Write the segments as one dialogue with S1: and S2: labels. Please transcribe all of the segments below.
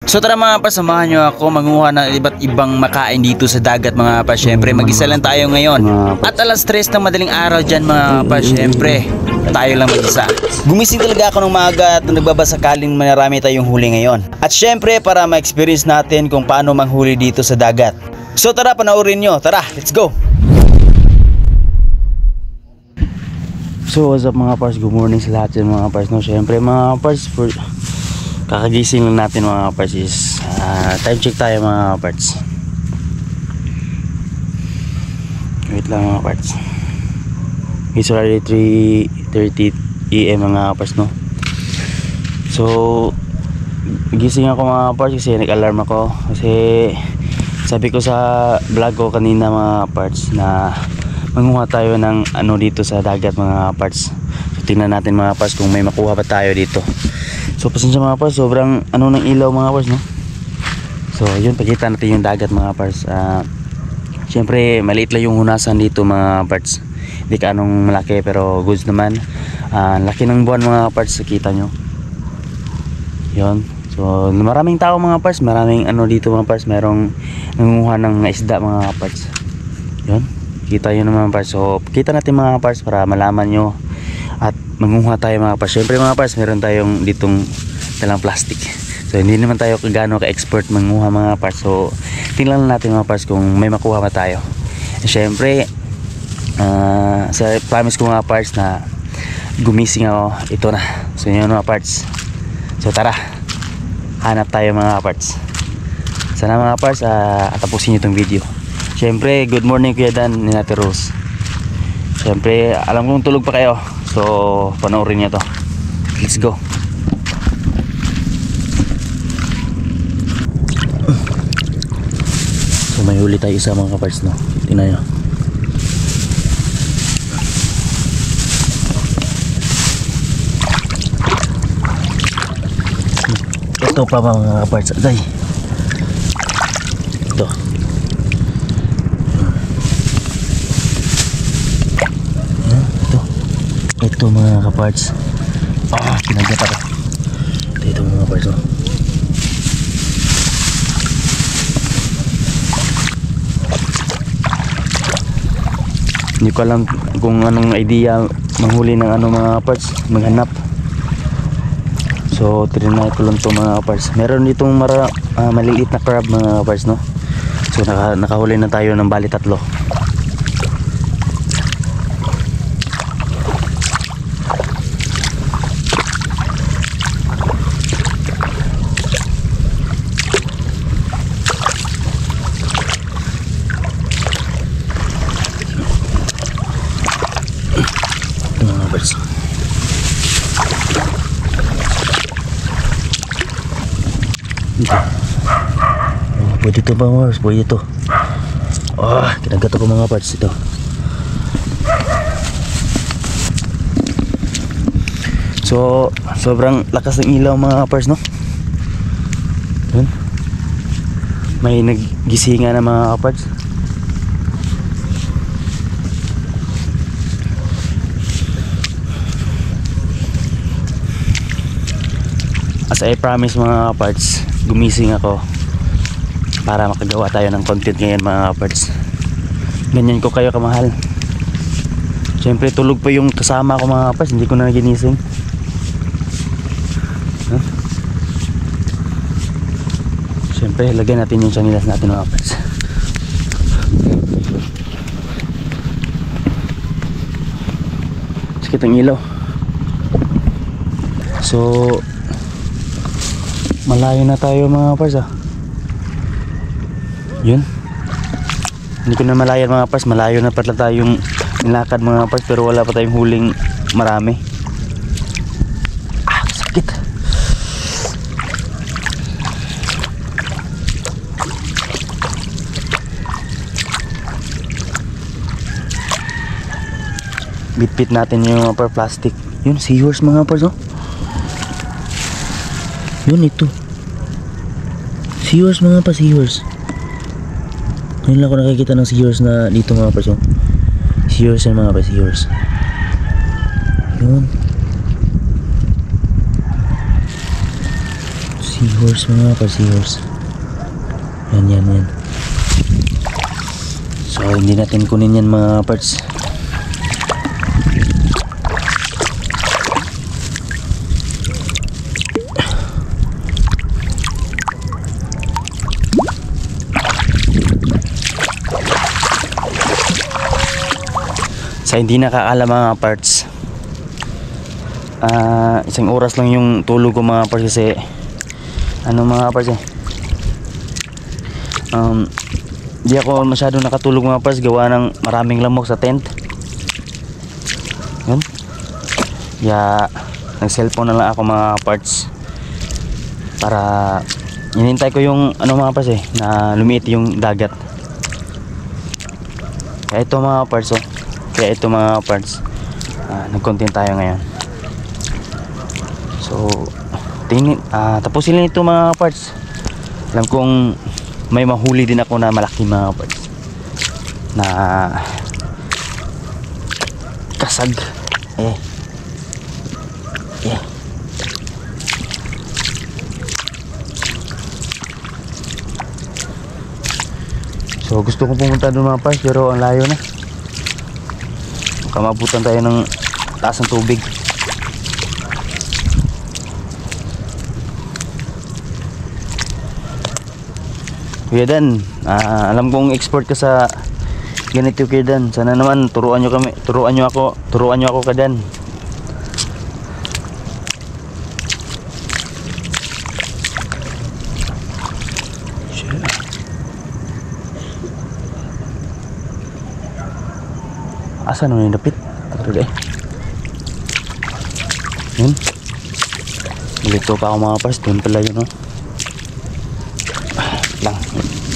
S1: So tara mga pars, samahan nyo ako manguha ng iba't ibang makain dito sa dagat mga pars. Syempre mag-isa lang tayo ngayon. At alas 3 ng madaling araw dyan mga pars. Syempre tayo lang mag-isa. Gumising talaga ako ng maaga at nagbabasakaling marami tayong huli ngayon. At syempre para ma-experience natin kung paano manghuli dito sa dagat. So tara, panoorin nyo. Tara, let's go! So what's up mga pars, good morning sa lahat dyan mga pars. No, syempre mga pars, kakagising lang natin mga parts is time check tayo mga parts. Wait lang mga parts. It's already 3:30 AM mga parts, no. So gising ako mga parts kasi nag-alarm ako kasi sabi ko sa vlog ko kanina mga parts na manguha tayo ng ano dito sa dagat mga parts. So tingnan natin mga parts kung may makuha pa tayo dito. So pasensya mga pars, sobrang ano ng ilaw mga pars, no. So yun, pakita natin yung dagat mga pars. Siyempre maliit lang yung hunasan dito mga pars, hindi ka anong malaki pero goods naman. Laki ng buwan mga pars, kita nyo yun. So maraming tao mga pars, maraming ano dito mga pars, merong nangunguha ng isda mga pars. Yun, kita yun mga pars. So kita natin mga pars para malaman nyo at mangunguha tayo mga pars. Syempre mga pars, meron tayong ditong dalang plastic. So hindi naman tayo gano'n ka-expert manguha mga pars. So tingnan lang natin mga pars kung may makuha pa tayo. Syempre sa promise ko mga pars na gumising ako, ito na. So yun mga pars. So tara, hanap tayo mga pars. Sana mga pars tapusin nyo itong video. Syempre good morning Kuya Dan ni Ate Rose. Syempre alam kong tulog pa kayo, so panoorin nyo to. Let's go. So may huli tayo isa mga kaparts, no. Tingnan nyo. Ito pa mga kaparts. Agay. Ito. Ito mga kaparts. Kinagat ako. Ito mga kaparts, oh. Hindi ko alam kung anong idea manghuli ng ano mga kaparts, maghanap. So trinay ko lang ito mga kaparts. Meron ditong maliliit na crab mga kaparts, no. So nakahuli na tayo ng bali 3. Pwede ito ba Mars? Pwede ito. Kinagat ako mga parts ito. So sobrang lakas ng ilaw mga parts, no. Yun. May naggisingan na mga parts. As I promise mga parts, gumising ako para makagawa tayo ng content ngayon mga parts. Ganyan ko kayo kamahal. Siyempre tulog pa yung kasama ko mga parts, hindi ko na ginising. Siyempre lagyan natin yung sanilas natin mga parts. Sakit ang ilaw. So malayo na tayo mga pars, Yun. Hindi ko na malayan mga pars, malayo na pala tayong nilakad mga pars, pero wala pa tayong huling marami. Sakit. Bitbit natin yung mga plastic. Yun, seahorse mga pars, Yun, ito seahorse mga pa, seahorse. Ngayon lang ako nakikita ng seahorse na dito mga pa. Seahorse yan mga pa, seahorse. Yun, Seahorse mga par, seahorse. Yan. So hindi natin kunin yan mga parts. Sa hindi nakakaalam mga parts, isang oras lang yung tulog ko mga parts kasi mga parts di ako masyadong nakatulog mga parts gawa ng maraming lamok sa tent. Yun, nag cellphone na lang ako mga parts para inintay ko yung mga parts na lumiit yung dagat. Kaya ito mga parts, nag-content tayo ngayon. So tapusin lang ito mga parts. Alam kong may mahuli din ako na malaki mga parts na kasag. So gusto kong pumunta doon mga parts pero ang layo na. Baka mabutan tayo ng taas ng tubig. Kuya Dan, alam kong expert ka sa ganito Kuya Dan. Sana naman turuan nyo ako ka Dan. Asa naman yung dapit? Yun. Malito pa ako mga parts. Doon pala yun lang.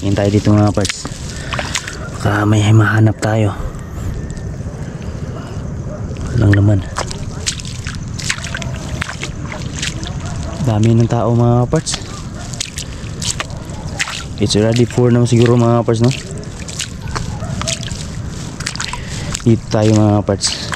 S1: Ngayon tayo dito mga parts. Baka may mahanap tayo. Lang naman. Dami ng tao mga parts. It's already 4 naman siguro mga parts no? Dito tayo mga parts.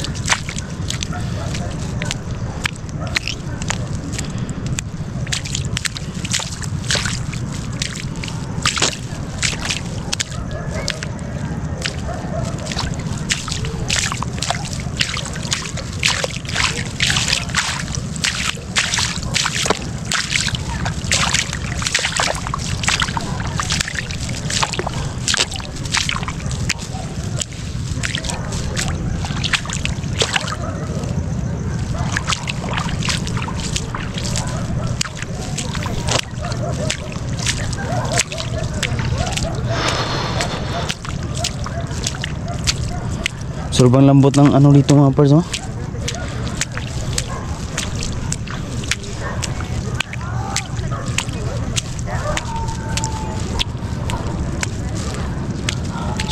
S1: Sobrang lambot ng dito mga parts no?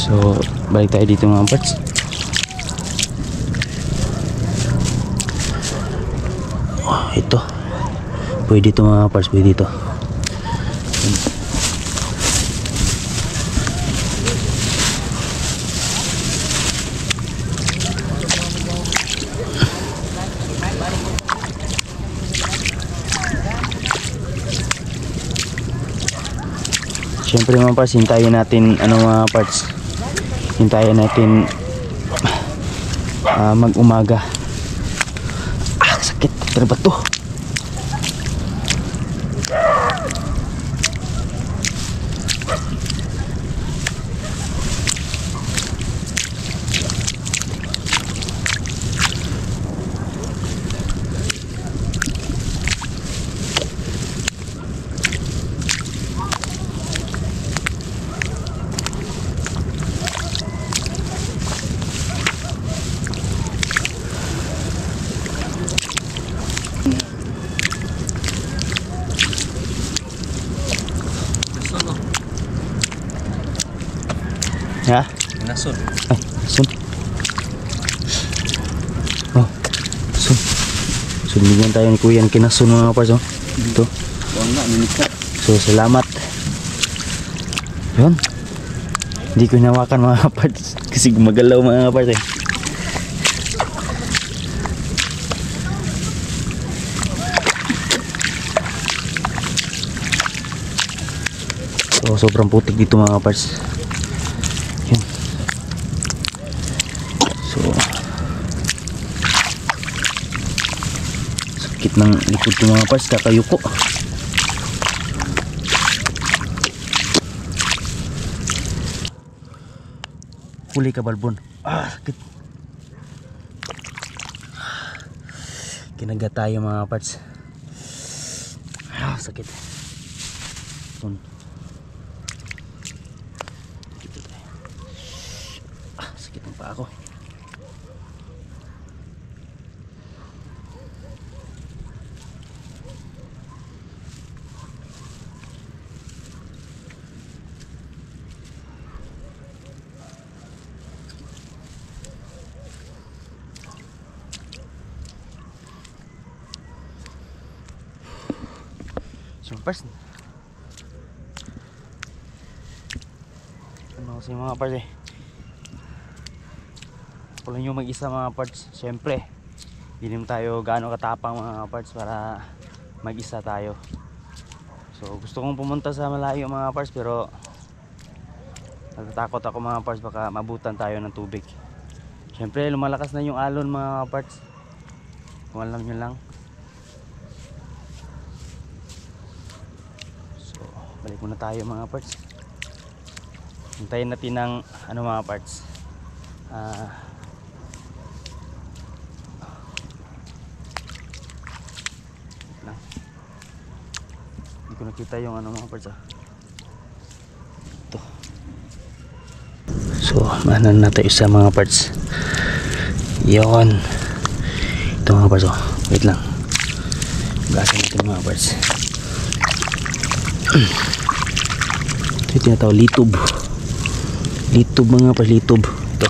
S1: So balik tayo dito mga parts. Ito pwede ito mga parts, pwede ito. Siyempre mga parts, hintayin natin mga parts, hintayin natin mag-umaga. Sakit, pero ba to? Ha?
S2: Nasun.
S1: Ay, sun. Oh, sun. Sunbigyan tayo ni Kuya ng kinasun mga parts. Ito. So, salamat. Yun. Hindi ko hinawakan mga parts kasi gumagalaw mga parts So sobrang putik dito mga parts. Yun. So sakit ng likod ko mga parts, kakayuko. Huli ka balbon. Sakit. Kinagat tayo mga parts. Sakit. Sakit ng paa ko. So first, ano kasi mga parts kung lang yung mag-isa mga parts, syempre hindi naman tayo gaano katapang mga parts para mag-isa tayo. So gusto kong pumunta sa malayo mga parts, pero natatakot ako mga parts, baka mabutan tayo ng tubig. Syempre lumalakas na yung alon mga parts, kung alam nyo lang. Balik muna tayo mga parts. Hintayin natin ng ano mga parts. Hindi ko nakita yung ano mga parts. Ito. So manan natin isa mga parts. Yon. Ito mga parts. Wait lang. Gasan natin mga parts. Ito yung tinatawag litob. Litob mga parts, litob. Ito.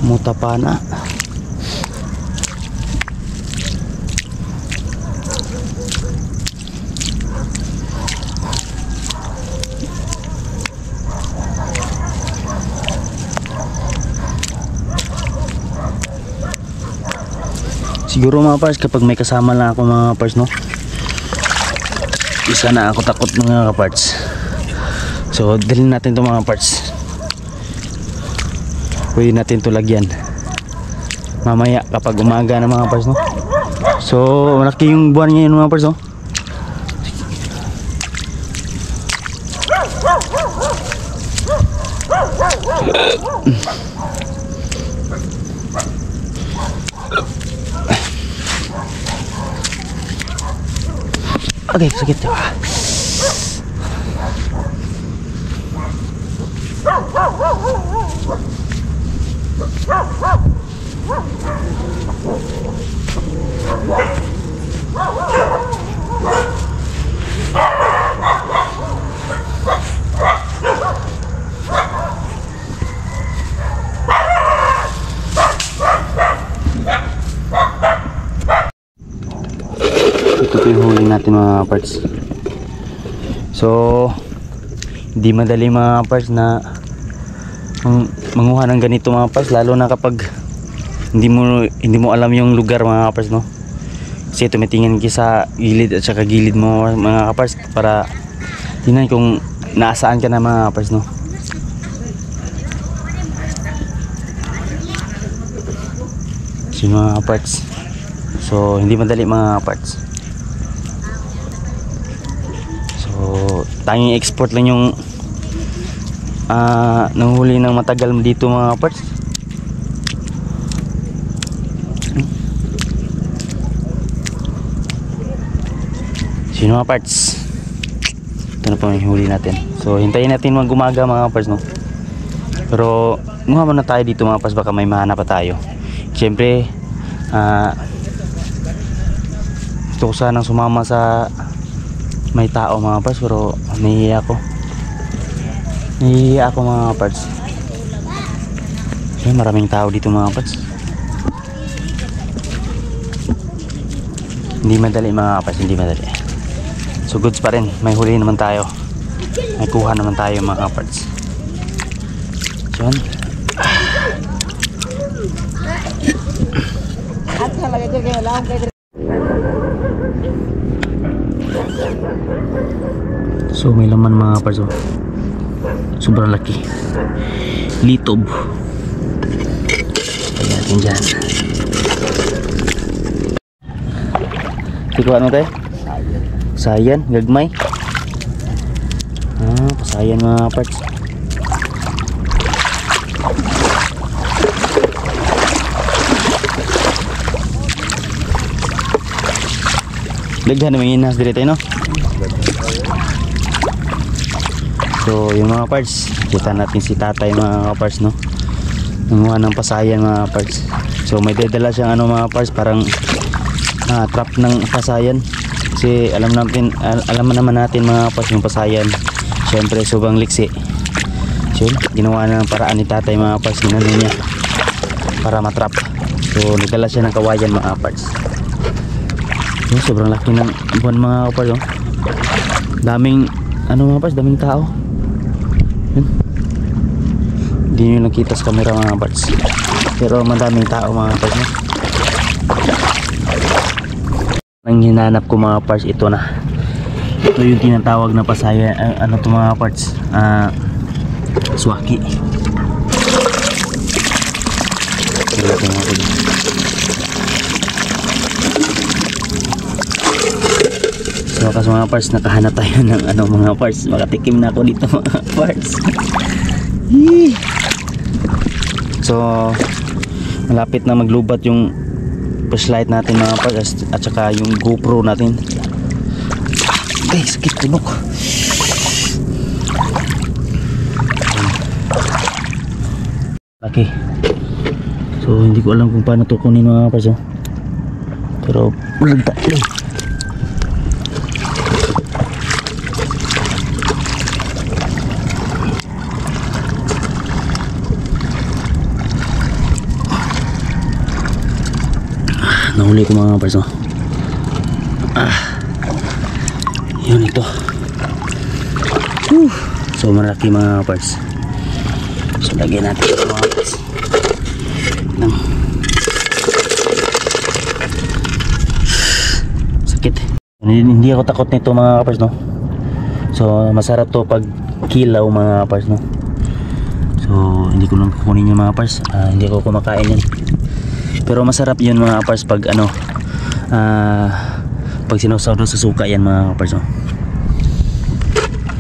S1: Mutapana. Siguro mga parts, kapag may kasama lang ako mga parts, no, isa na ako takot mga parts. So dalhin natin to mga parts. Pwede natin to lagyan mamaya kapag umaga na mga parts, no. So malaki yung buwan ngayon mga parts, no. Okay, sakit. Ito yung huli natin mga parts. So hindi madali mga parts na manguha ng ganito mga parts, lalo na kapag hindi mo alam yung lugar mga parts, no. Kasi tumitingin ka sa gilid at saka gilid mo mga parts para tingnan kung nasaan ka na mga parts, no. So mga parts, so hindi madali mga parts. Tanging export lang yung nanghuli ng matagal dito mga parts. Sino mga parts? Ito na po yung huli natin. So hintayin natin mag-umaga mga parts, no. Pero nguha muna tayo dito mga parts, baka may mahanap pa tayo. Siyempre gusto ko sanang sumama sa may tao mga parts, pero nahihiya ako mga parts. So, maraming tao dito mga parts. Hindi madali mga parts, hindi madali. So goods pa rin, may huli naman tayo, may kuha naman tayo mga kaparts. So yun. So may laman mga kaparts, oh. Sobrang laki, litob. Lagyan natin dyan. Sikuan mo tayo? Sayan, gagmay. Pasayan mga parts. Laghan naman yung nas dito, no? So yung mga parts, kita natin si tatay mga parts, no? Nanguha ng pasayan mga parts. So may dadala siyang ano mga parts, parang trap ng pasayan. Kasi alam naman natin mga parts, yung pasayan syempre sobrang liksi. So ginawa na ng paraan ni tatay mga parts, ginano niya para matrap. So nagdala siya ng kawayan mga parts. So, sobrang laki ng buwan mga parts, oh. Daming ano mga parts, daming tao. Yun. Hindi nyo nakita sa camera mga parts, pero madaming tao mga parts, no? Ang hinanap ko mga parts, ito na. Ito yung tinatawag na pasaya, ano to mga parts, swaki. So kasi mga parts, nakahanap tayo ng ano mga parts, makatikim na ako dito mga parts. So malapit na maglubat yung flashlight natin mga parts, at saka yung GoPro natin. Sakit tunok. Laki. So hindi ko alam kung paano to kunin mga parts, oh. Pero bulag tayo. Nahuli ko mga parts, oh. Yun ito. So malaki mga parts. So lagyan natin ito mga parts. Sakit. Hindi ako takot nito mga parts, no. So masarap to pag kilaw mga parts, no. So hindi ko lang kukunin yung mga parts, hindi ako kumakain yan. Pero masarap yun mga parts pag ano, pag sinusaw doon sa suka yan mga parts, oh.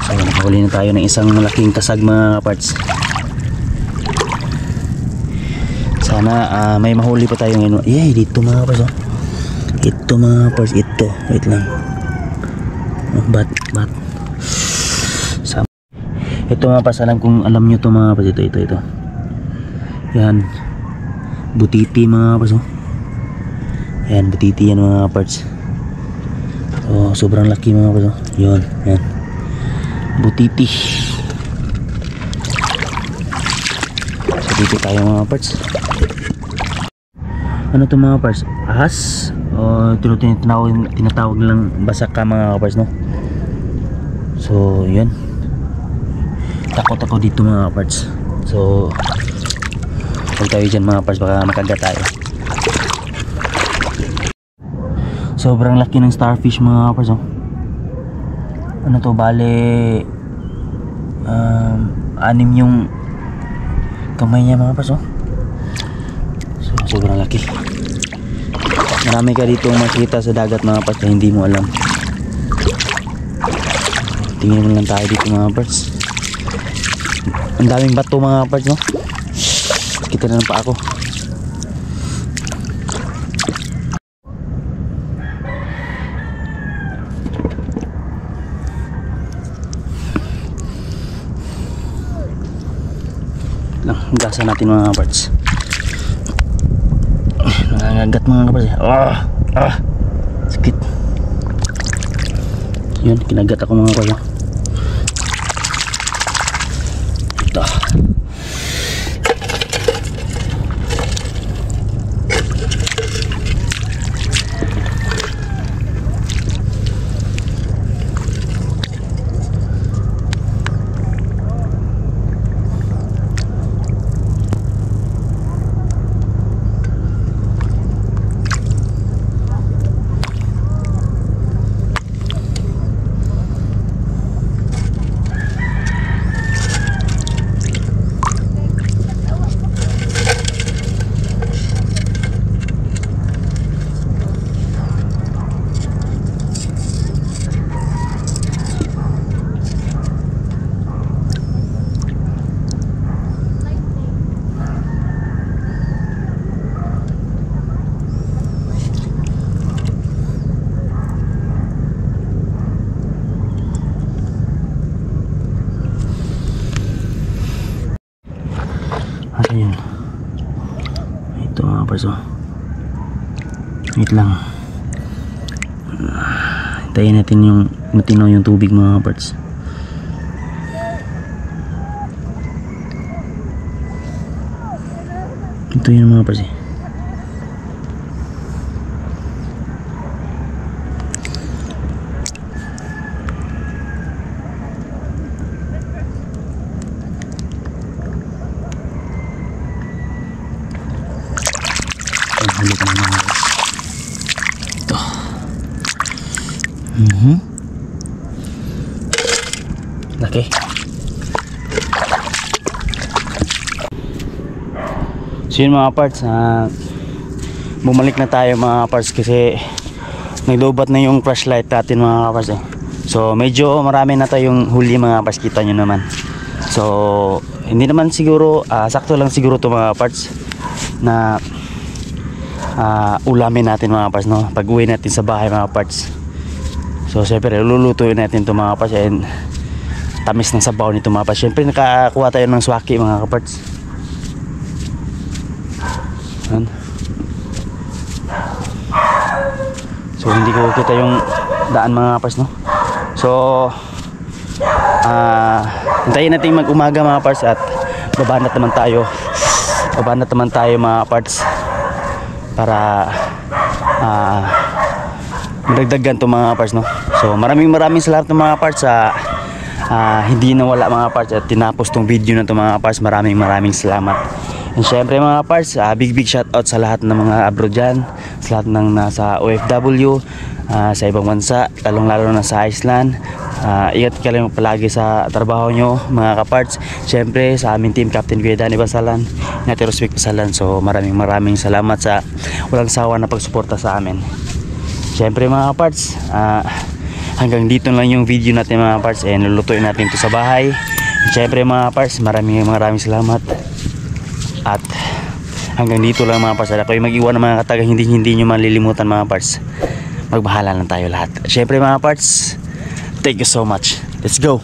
S1: So nakahuli na tayo ng isang malaking kasag mga parts. Sana may mahuli pa tayo ngayon. Dito mga parts, oh. Ito mga parts, ito. Wait lang. Bat. Ito mga parts, alam nyo to mga parts. Ito. Yan. Butiti mga parts, oh. Yan, butiti yan mga parts. Oh, sobrang laki mga parts, oh. Yan. Butiti. So dito tayo mga parts. Ano to mga parts? Ahas? O tinatawag lang basaka mga parts, no? So yan. Takot ako dito mga parts. So huwag tayo dyan mga parts, baka makagat tayo. Sobrang laki ng starfish mga parts, oh. Ano to, bale 6 yung kamay niya mga parts, oh. So sobrang laki. Marami ka dito makita sa dagat mga parts na hindi mo alam. Tingin mo lang tayo dito mga parts. Ang daming bato mga parts, no? Kita na pa ako. Hugasan natin mga parts. Nangangagat mga parts. Sakit. Yun, kinagat ako mga parts. Ito. parts. Oh. Wait lang. Hintayin natin yung matinaw yung tubig mga parts. Ito yun mga parts eh. Huli ka na mga parts. Ito. Laki. So yun mga parts, bumalik na tayo mga parts kasi naglobat na yung flashlight natin mga parts eh. So medyo marami na tayong huli mga parts, kita nyo naman. So hindi naman siguro, sakto lang siguro to mga parts na ulamin natin mga parts, no? Pag uwi natin sa bahay mga parts. So syempre lulutuin natin to mga parts, and tamis ng sabaw nito mga parts. Syempre nakakuha tayo ng swaki mga parts. So hindi ko kita yung daan mga parts, no? So hintayin natin mag-umaga mga parts at babanat naman tayo mga parts para madagdagan to mga parts, no? So maraming salamat ng mga parts sa hindi nawala mga parts at tinapos tong video na to mga parts. Maraming salamat. And syempre mga parts, big shout out sa lahat ng mga abroad dyan, sa lahat ng nasa OFW, sa ibang bansa, lalong-lalo na sa Iceland. Ingat ka lang palagi sa trabaho nyo mga kaparts. Syempre sa aming team, Captain Kuya Danny Basalan, Natin Respect Basalan. So maraming salamat sa walang sawa na pagsuporta sa amin. Syempre mga kaparts, hanggang dito lang yung video natin mga kaparts, and lulutuin natin ito sa bahay. Syempre mga kaparts, maraming salamat. At hanggang dito lang mga parts. Ako yung mag-iwan ng mga katagang hindi nyo malilimutan mga parts. Magbahala lang tayo lahat. Syempre mga parts, thank you so much. Let's go.